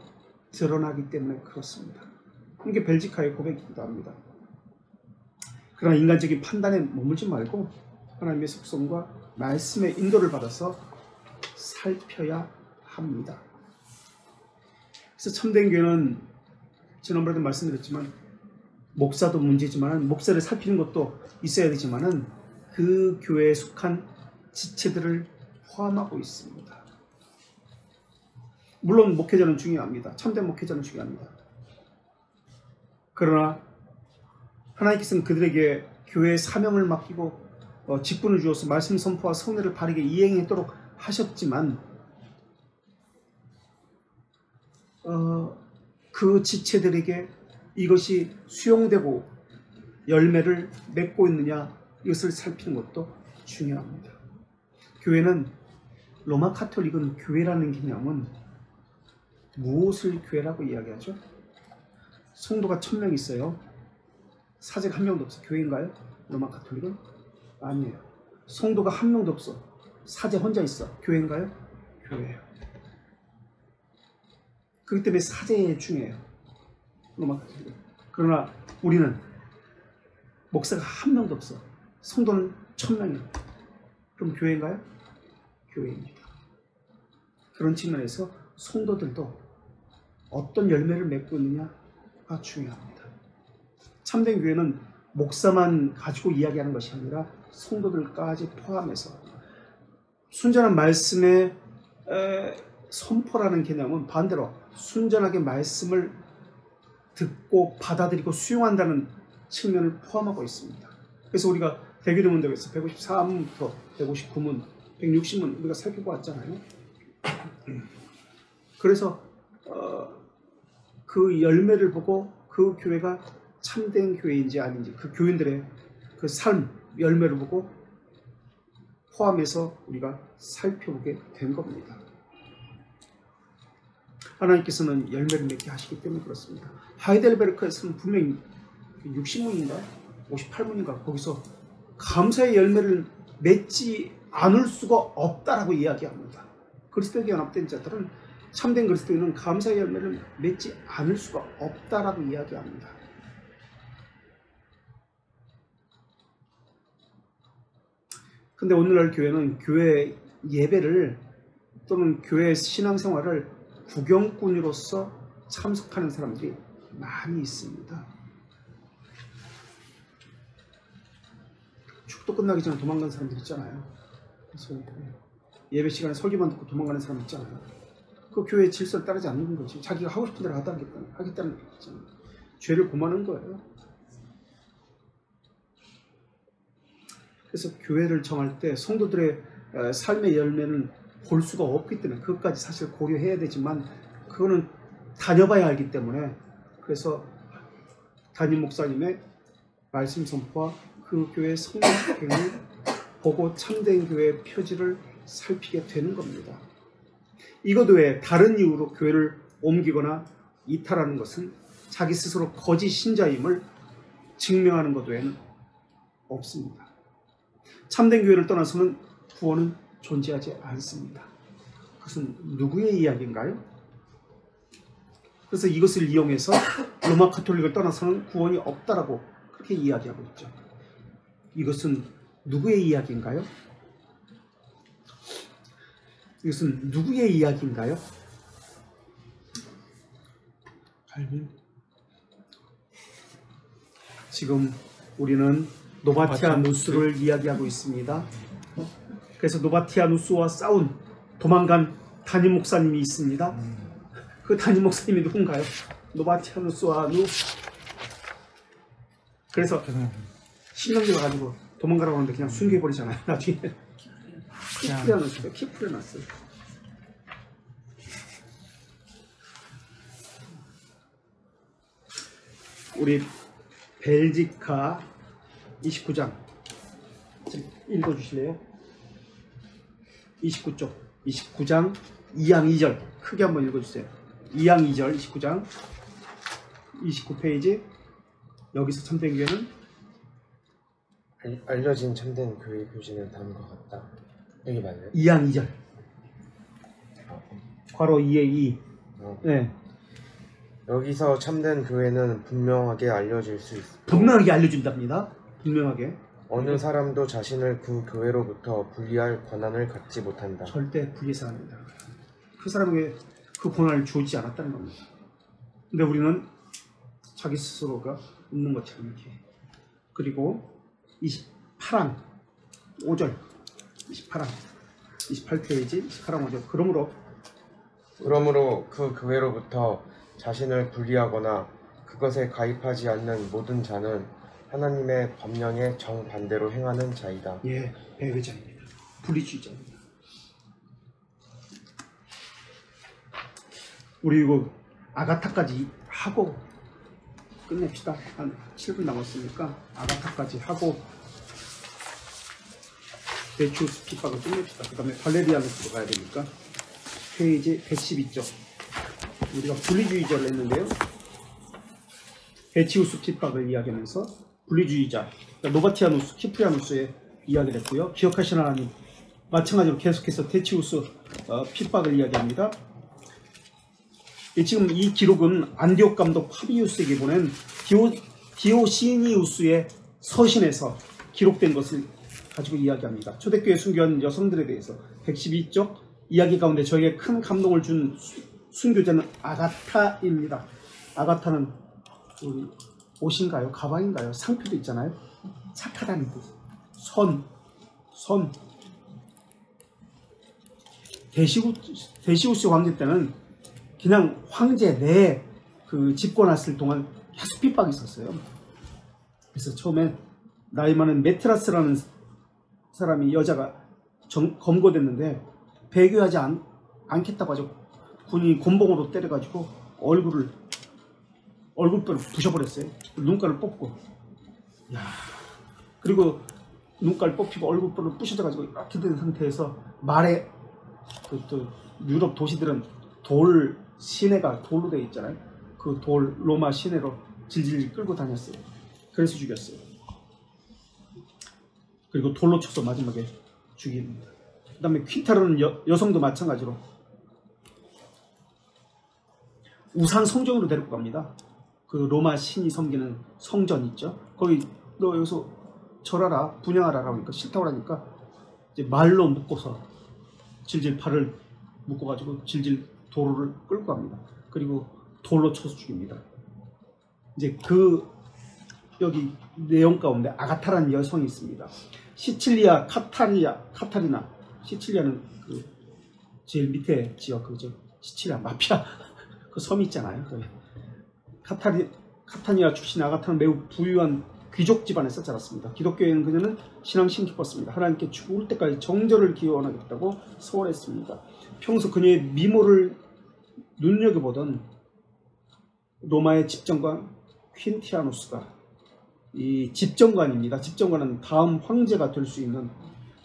드러나기 때문에 그렇습니다. 이게 벨지카의 고백이기도 합니다. 그러나 인간적인 판단에 머물지 말고 하나님의 속성과 말씀의 인도를 받아서 살펴야 합니다. 그래서 참된 교회는 지난번에도 말씀드렸지만 목사도 문제지만 목사를 살피는 것도 있어야 되지만 그 교회에 속한 지체들을 포함하고 있습니다. 물론 목회자는 중요합니다. 참된 목회자는 중요합니다. 그러나 하나님께서는 그들에게 교회의 사명을 맡기고 직분을 주어서 말씀 선포와 성례를 바르게 이행하도록 하셨지만 그 지체들에게 이것이 수용되고 열매를 맺고 있느냐 이것을 살피는 것도 중요합니다. 교회는 로마 카톨릭은 교회라는 개념은 무엇을 교회라고 이야기하죠? 성도가 1000명 있어요. 사제가 한 명도 없어. 교회인가요? 로마 가톨릭은? 아니에요. 성도가 한 명도 없어. 사제 혼자 있어. 교회인가요? 교회예요. 그렇기 때문에 사제 중요해요. 로마 가톨릭은. 그러나 우리는 목사가 한 명도 없어. 성도는 1000명이에요. 그럼 교회인가요? 교회입니다. 그런 측면에서 성도들도 어떤 열매를 맺고 있느냐가 중요합니다. 참된 교회는 목사만 가지고 이야기하는 것이 아니라 성도들까지 포함해서 순전한 말씀의 선포라는 개념은 반대로 순전하게 말씀을 듣고 받아들이고 수용한다는 측면을 포함하고 있습니다. 그래서 우리가 대기도문덕에서 154문부터 159문, 160문 우리가 살펴보았잖아요. 그래서 그 열매를 보고 그 교회가 참된 교회인지 아닌지 그 교인들의 그 삶, 열매를 보고 포함해서 우리가 살펴보게 된 겁니다. 하나님께서는 열매를 맺게 하시기 때문에 그렇습니다. 하이델베르크에서는 분명히 60문인가 58문인가 거기서 감사의 열매를 맺지 않을 수가 없다라고 이야기합니다. 그리스도에게 연합된 자들은 참된 그리스도인은 감사의 열매를 맺지 않을 수가 없다라고 이야기합니다. 근데 오늘날 교회는 교회 예배를 또는 교회 신앙생활을 구경꾼으로서 참석하는 사람들이 많이 있습니다. 축도 끝나기 전에 도망가는 사람들 있잖아요. 그래서 예배 시간에 설교만 듣고 도망가는 사람 있잖아요. 그 교회의 질서를 따르지 않는 거지. 자기가 하고 싶은 대로 하겠다는 게 있잖아요. 죄를 고마는 거예요. 그래서 교회를 정할 때 성도들의 삶의 열매는 볼 수가 없기 때문에 그것까지 사실 고려해야 되지만 그거는 다녀봐야 알기 때문에 그래서 담임 목사님의 말씀 선포와 그 교회의 성경을 보고 참된 교회의 표지를 살피게 되는 겁니다. 이것 외에 다른 이유로 교회를 옮기거나 이탈하는 것은 자기 스스로 거짓 신자임을 증명하는 것 외에는 없습니다. 참된 교회를 떠나서는 구원은 존재하지 않습니다. 그것은 누구의 이야기인가요? 그래서 이것을 이용해서 로마 가톨릭을 떠나서는 구원이 없다라고 그렇게 이야기하고 있죠. 이것은 누구의 이야기인가요? 이것은 누구의 이야기인가요? 칼빈. 지금 우리는 노바티아누스를 이야기하고 있습니다. 그래서 노바티아누스와 싸운 도망간 담임 목사님이 있습니다. 그 담임 목사님이 누군가요? 노바티아누스와 그래서 신경질 와가지고 도망가라고 하는데 그냥 숨겨버리잖아요. 나중에 키프레나스. 우리 벨지카 29장 읽어주실래요? 29쪽 29장 2양 2절 크게 한번 읽어주세요. 2양 2절 29장 29페이지. 여기서 참된 교회는 알려진 참된 교회의 표지는 다음과 같다. 여기 맞나요? 2양 2절 괄호 2에 2. 네. 여기서 참된 교회는 분명하게 알려질 수 있습니다. 분명하게 알려준답니다. 분명하게. 어느 사람도 자신을 그 교회로부터 분리할 권한을 갖지 못한다. 절대 분리해서 안 된다. 그 사람에게 그 권한을 주지 않았다는 겁니다. 근데 우리는 자기 스스로가 있는 것처럼 이렇게. 그리고 28항 5절 28항 28페이지 28항 5절 그러므로 그 교회로부터 자신을 분리하거나 그것에 가입하지 않는 모든 자는 하나님의 법령에 정반대로 행하는 자이다. 예, 배회자입니다. 분리주의자입니다. 우리 이거 아가타까지 하고 끝냅시다. 한 7분 남았으니까 아가타까지 하고 데추스 핍박을 끝냅시다. 그 다음에 발레리아누스로 가야 되니까 페이지 112쪽 우리가 분리주의자를 했는데요. 데치우스 핍박을 이야기하면서 분리주의자 그러니까 노바티아누스, 키프리아누스의 이야기를 했고요. 기억하시는 하나님 마찬가지로 계속해서 데치우스 핍박을 이야기합니다. 지금 이 기록은 안디옥 감독 파비우스에게 보낸 디오시니우스의 서신에서 기록된 것을 가지고 이야기합니다. 초대교회 순교한 여성들에 대해서 112쪽 이야기 가운데 저에게 큰 감동을 준 순교자는 아가타입니다. 아가타는 우리 옷인가요? 가방인가요? 상표도 있잖아요. 착하다는 뜻. 선. 데시우스 황제 때는 그냥 황제 내 그 집권했을 동안 계속 핍박이 있었어요. 그래서 처음에 나이 많은 메트라스라는 사람이 여자가 검거됐는데 배교하지 않겠다고 하죠. 군이 곤봉으로 때려가지고 얼굴뼈를 부셔버렸어요. 눈가를 뽑고. 그리고 눈가를 뽑히고 얼굴뼈를 부셔져가지고 이렇게 된 상태에서 말에 또 유럽 도시들은 돌 시내가 돌로 되어 있잖아요. 그 돌 로마 시내로 질질 끌고 다녔어요. 그래서 죽였어요. 그리고 돌로 쳐서 마지막에 죽입니다. 그 다음에 퀴타르는 여성도 마찬가지로 우상 성전으로 데리고 갑니다. 그 로마 신이 섬기는 성전 있죠. 거기 너 여기서 절하라, 분양하라 하니까 싫다고 하니까 이제 말로 묶어서 질질 팔을 묶어가지고 질질 도로를 끌고 갑니다. 그리고 돌로 쳐서 죽입니다. 이제 그 여기 내용 가운데 아가타라는 여성이 있습니다. 시칠리아 카타리나 시칠리아는 그 제일 밑에 지역 그죠? 시칠리아 마피아 그 섬이 있잖아요. 카타니아 출신 아가타는 매우 부유한 귀족 집안에서 자랐습니다. 기독교에는 그녀는 신앙심 깊었습니다. 하나님께 죽을 때까지 정절을 기원하겠다고 소원했습니다. 평소 그녀의 미모를 눈여겨보던 로마의 집정관 퀸티아누스가 이 집정관입니다. 집정관은 다음 황제가 될 수 있는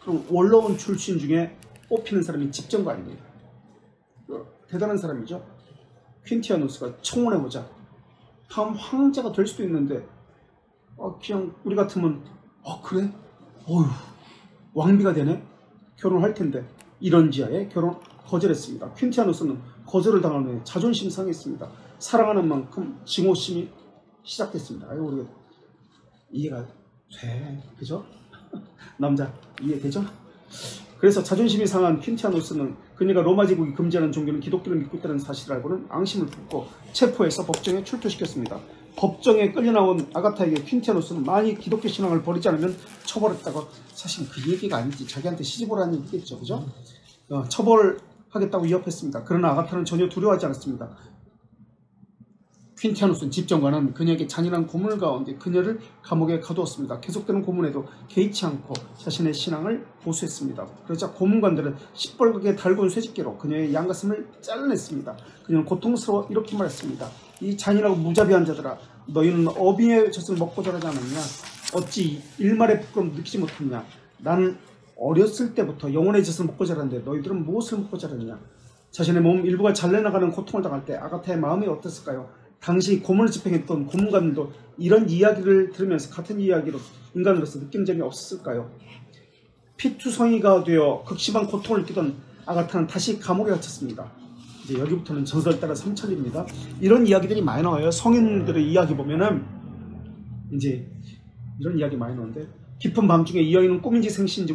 그런 원로원 출신 중에 뽑히는 사람이 집정관입니다. 대단한 사람이죠. 퀸티아누스가 청혼해보자. 다음 황제가 될 수도 있는데 그냥 우리 같으면 그래? 어휴 왕비가 되네? 결혼할 텐데 이런 지하에 결혼 거절했습니다. 퀸티아누스는 거절을 당한 후에 자존심 상했습니다. 사랑하는 만큼 증오심이 시작됐습니다. 우리가 이해가 돼. 그죠? 남자 이해되죠? 그래서 자존심이 상한 퀸티아누스는 그녀가 로마 제국이 금지하는 종교는 기독교를 믿고 있다는 사실을 알고는 앙심을 품고 체포해서 법정에 출두시켰습니다. 법정에 끌려나온 아가타에게 퀸티아누스는 만약 기독교 신앙을 버리지 않으면 처벌했다고 사실 그 얘기가 아니지 자기한테 시집오라는 얘기겠죠. 그죠? 처벌하겠다고 위협했습니다. 그러나 아가타는 전혀 두려워하지 않았습니다. 퀸티아누스는 집정관은 그녀에게 잔인한 고문 가운데 그녀를 감옥에 가두었습니다. 계속되는 고문에도 개의치 않고 자신의 신앙을 보수했습니다. 그러자 고문관들은 시뻘겋게 달군 쇠집게로 그녀의 양가슴을 잘라냈습니다. 그녀는 고통스러워 이렇게 말했습니다. 이 잔인하고 무자비한 자들아, 너희는 어빙의 젖을 먹고 자라지 않았냐? 어찌 일말의 부끄러움 느끼지 못했냐? 나는 어렸을 때부터 영혼의 젖을 먹고 자랐는데 너희들은 무엇을 먹고 자랐냐? 자신의 몸 일부가 잘려나가는 고통을 당할 때 아가타의 마음이 어땠을까요? 당시 고문을 집행했던 고문관들도 이런 이야기를 들으면서 같은 이야기로 인간으로서 느낀 점이 없었을까요? 피투성이가 되어 극심한 고통을 느끼던 아가타는 다시 감옥에 갇혔습니다. 이제 여기부터는 전설 따라 삼천입니다. 이런 이야기들이 많이 나와요. 성인들의 이야기 보면은 이제 이런 이야기 많이 나오는데 깊은 밤중에 이 여인은 꿈인지 생시인지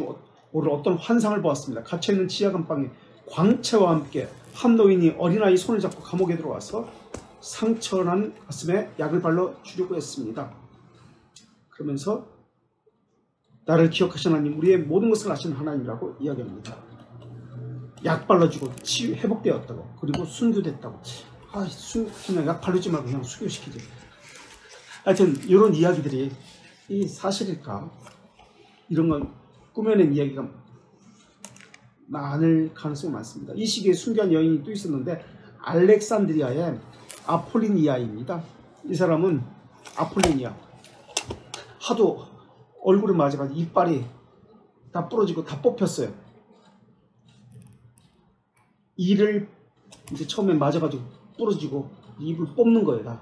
모를 어떤 환상을 보았습니다. 갇혀있는 지하 감방에 광채와 함께 한 노인이 어린아이 손을 잡고 감옥에 들어와서 상처난 가슴에 약을 발라 주려고 했습니다. 그러면서 나를 기억하신 하나님, 우리의 모든 것을 아시는 하나님이라고 이야기합니다. 약 발라주고 회복되었다고, 그리고 순교됐다고. 그냥 약 바르지 말고 그냥 순교시키지. 하여튼 이런 이야기들이 이 사실일까? 이런 건 꾸며낸 이야기가 많을 가능성이 많습니다. 이 시기에 순교한 여인이 또 있었는데 알렉산드리아의 아폴리니아입니다. 이 사람은 아폴리니아 하도 얼굴을 맞아가지고 이빨이 다 부러지고 다 뽑혔어요. 이를 이제 처음에 맞아가지고 부러지고 입을 뽑는 거예요. 다.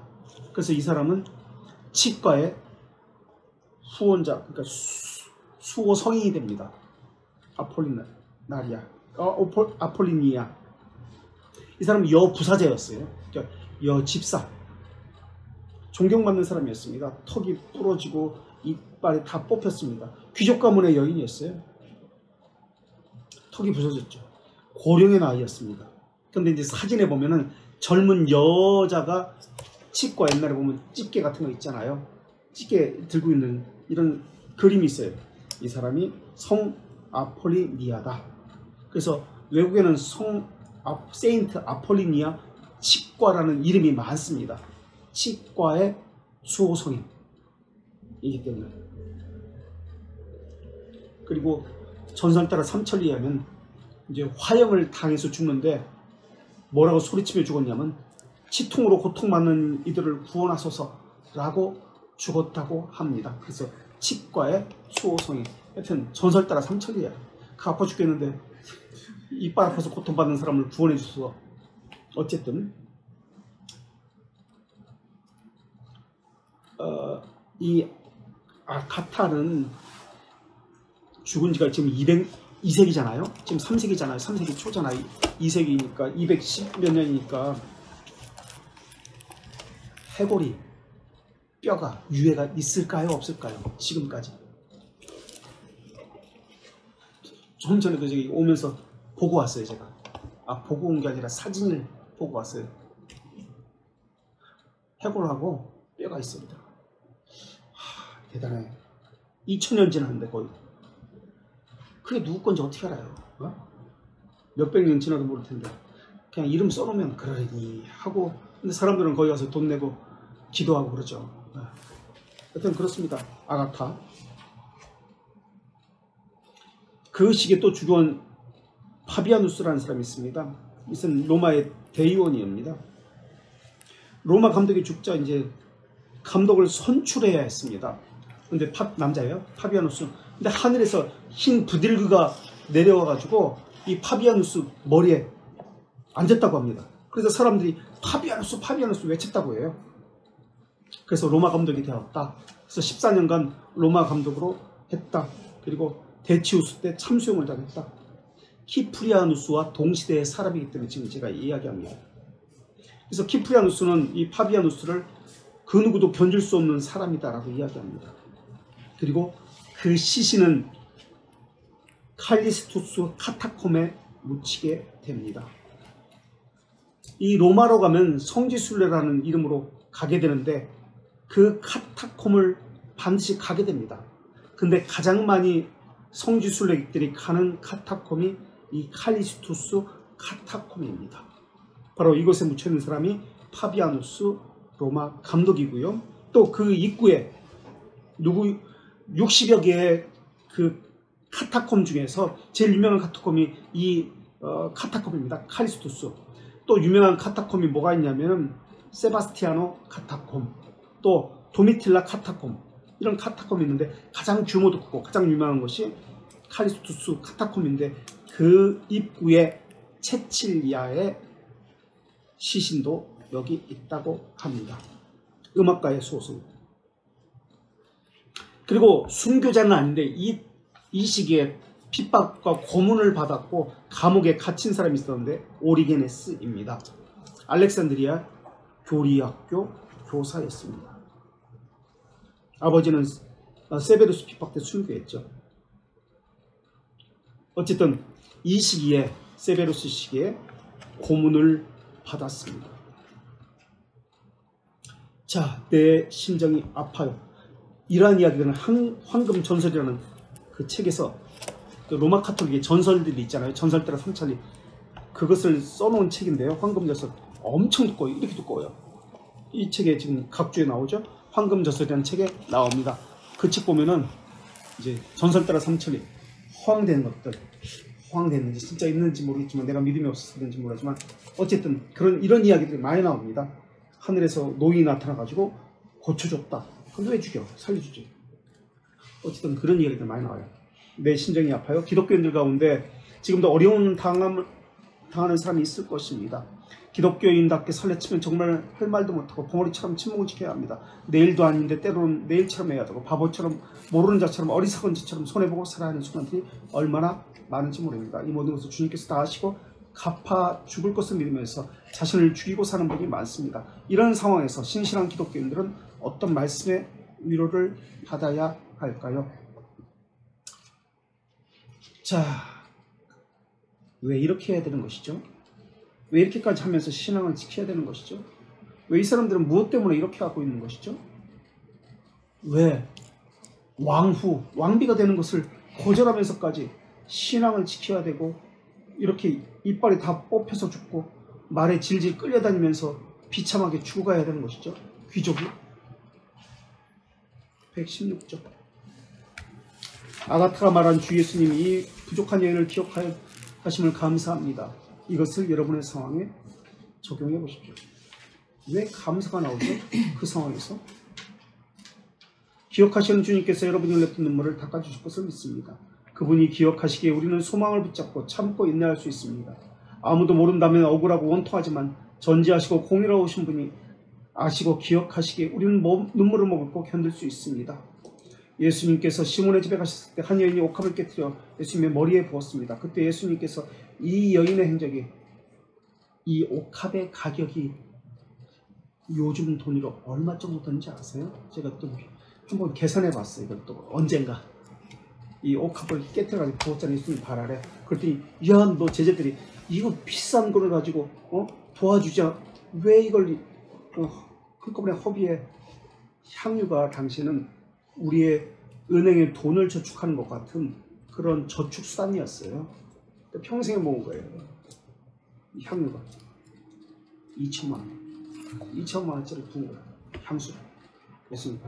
그래서 이 사람은 치과의 후원자, 그러니까 수호 성인이 됩니다. 아폴리니아. 이 사람은 여부사제였어요. 그러니까 여집사. 존경받는 사람이었습니다. 턱이 부러지고 이빨이 다 뽑혔습니다. 귀족 가문의 여인이었어요. 턱이 부서졌죠. 고령의 나이였습니다. 근데 이제 사진에 보면은 젊은 여자가 치과 옛날에 보면 집게 같은 거 있잖아요. 집게 들고 있는 이런 그림이 있어요. 이 사람이 성 아폴리니아다. 그래서 외국에는 세인트 아폴리니아 치과라는 이름이 많습니다. 치과의 수호성인이기 때문에. 그리고 전설 따라 삼천리에 하면 이제 화형을 당해서 죽는데 뭐라고 소리치며 죽었냐면 치통으로 고통받는 이들을 구원하소서라고 죽었다고 합니다. 그래서 치과의 수호성인. 하여튼 전설 따라 삼천리야. 그 아파 죽겠는데 이빨 아파서 고통받는 사람을 구원해 주소서. 어쨌든 이 아가타는 죽은 지가 지금 2세기잖아요. 지금 3세기잖아요. 3세기 초잖아요. 2세기니까 210몇 년이니까 해골이 뼈가 유해가 있을까요? 없을까요? 지금까지. 좀 전에도 저기 오면서 보고 왔어요. 제가. 보고 온 게 아니라 사진을 보고 왔어요. 해골하고 뼈가 있습니다. 대단해. 2000년 지났는데 거의. 그게 누구 건지 어떻게 알아요? 몇백 년 지나도 모를 텐데. 그냥 이름 써놓으면 그러니 하고. 근데 사람들은 거기 가서 돈 내고 기도하고 그러죠. 하여튼 그렇습니다. 아가타. 그 시기에 또 주도한 파비아누스라는 사람이 있습니다. 이 사람은 로마의 대의원입니다. 로마 감독이 죽자 이제 감독을 선출해야 했습니다. 근데 남자예요. 파비아누스. 근데 하늘에서 흰 부들그가 내려와가지고 이 파비아누스 머리에 앉았다고 합니다. 그래서 사람들이 파비아누스 외쳤다고 해요. 그래서 로마 감독이 되었다. 그래서 14년간 로마 감독으로 했다. 그리고 데치우스 때 참수용을 당했다. 키프리아누스와 동시대의 사람이기 때문에 지금 제가 이야기합니다. 그래서 키프리아누스는 이 파비아누스를 그 누구도 견줄 수 없는 사람이다라고 이야기합니다. 그리고 그 시신은 칼리스투스 카타콤에 묻히게 됩니다. 이 로마로 가면 성지순례라는 이름으로 가게 되는데 그 카타콤을 반드시 가게 됩니다. 근데 가장 많이 성지순례객들이 가는 카타콤이 이 칼리스투스 카타콤입니다. 바로 이곳에 묻혀있는 사람이 파비아누스 로마 감독이고요. 또 그 입구에 60여 개의 그 카타콤 중에서 제일 유명한 카타콤이 이 카타콤입니다. 칼리스투스. 또 유명한 카타콤이 뭐가 있냐면 세바스티아노 카타콤, 또 도미틸라 카타콤, 이런 카타콤이 있는데 가장 규모도 크고 가장 유명한 것이 칼리스투스 카타콤인데 그 입구에 체칠리아의 시신도 여기 있다고 합니다. 음악가의 소설. 그리고 순교자는 아닌데 이 시기에 핍박과 고문을 받았고 감옥에 갇힌 사람이 있었는데 오리게네스입니다. 알렉산드리아 교리학교 교사였습니다. 아버지는 세베루스 핍박 때 순교했죠. 어쨌든 이 시기에 세베루스 시기에 고문을 받았습니다. 자, 내 심정이 아파요. 이러한 이야기들은 황금 전설이라는 그 책에서 그 로마 카톨릭의 전설들이 있잖아요. 전설 따라 삼천리. 그것을 써놓은 책인데요. 황금 전설. 엄청 두꺼워요. 이렇게 두꺼워요. 이 책에 지금 각주에 나오죠. 황금 전설이라는 책에 나옵니다. 그 책 보면은 이제 전설 따라 삼천리. 허황된 것들. 허황됐는지 진짜 있는지 모르겠지만 내가 믿음이 없었는지 모르지만 어쨌든 이런 이야기들이 많이 나옵니다. 하늘에서 노인이 나타나가지고 고쳐줬다. 근데 왜 죽여? 살려주지. 어쨌든 그런 이야기들 많이 나와요. 내 심정이 아파요. 기독교인들 가운데 지금도 어려운 당하는 사람이 있을 것입니다. 기독교인답게 설레치면 정말 할 말도 못하고 벙어리처럼 침묵을 지켜야 합니다. 내일도 아닌데 때로는 내일처럼 해야 되고 바보처럼 모르는 자처럼 어리석은 자처럼 손해보고 살아야 하는 순간들이 얼마나 많은지 모릅니다. 이 모든 것을 주님께서 다 하시고 갚아 죽을 것을 믿으면서 자신을 죽이고 사는 분이 많습니다. 이런 상황에서 신실한 기독교인들은 어떤 말씀의 위로를 받아야 할까요? 자, 왜 이렇게 해야 되는 것이죠? 왜 이렇게까지 하면서 신앙을 지켜야 되는 것이죠? 왜 이 사람들은 무엇 때문에 이렇게 하고 있는 것이죠? 왜 왕비가 되는 것을 거절하면서까지 신앙을 지켜야 되고 이렇게 이빨이 다 뽑혀서 죽고 말에 질질 끌려다니면서 비참하게 죽어가야 되는 것이죠? 귀족이. 116절. 아가타가 말한 주 예수님이 이 부족한 여인을 기억하심을 감사합니다. 이것을 여러분의 상황에 적용해 보십시오. 왜 감사가 나오죠? 그 상황에서. 기억하시는 주님께서 여러분이 흘렸던 눈물을 닦아주실 것을 믿습니다. 그분이 기억하시기에 우리는 소망을 붙잡고 참고 인내할 수 있습니다. 아무도 모른다면 억울하고 원통하지만 전지하시고 공의로우신 분이 아시고 기억하시기에 우리는 눈물을 머금고 견딜 수 있습니다. 예수님께서 시몬의 집에 가셨을 때 한 여인이 옥합을 깨뜨려 예수님의 머리에 부었습니다. 그때 예수님께서 이 여인의 행적이, 이 옥합의 가격이 요즘 돈으로 얼마 정도 되는지 아세요? 제가 또 한번 계산해 봤어요. 이걸 또 언젠가. 이 옥합을 깨뜨려가지고 부었잖아요. 예수님 발 아래. 그랬더니 야, 너 제자들이 이거 비싼 거를 가지고 도와주자. 왜 이걸 한꺼번에 허비에. 향유가 당시는 우리의 은행에 돈을 저축하는 것 같은 그런 저축 수단이었어요. 평생에 모은 거예요. 이 향유가 2천만 원. 2천만 원짜리 부은 거예요. 향수. 예수님.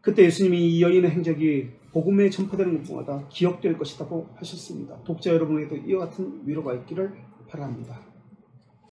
그때 예수님이 이 여인의 행적이 복음에 전파되는 것마다 기억될 것이라고 하셨습니다. 독자 여러분에게도 이와 같은 위로가 있기를 바랍니다.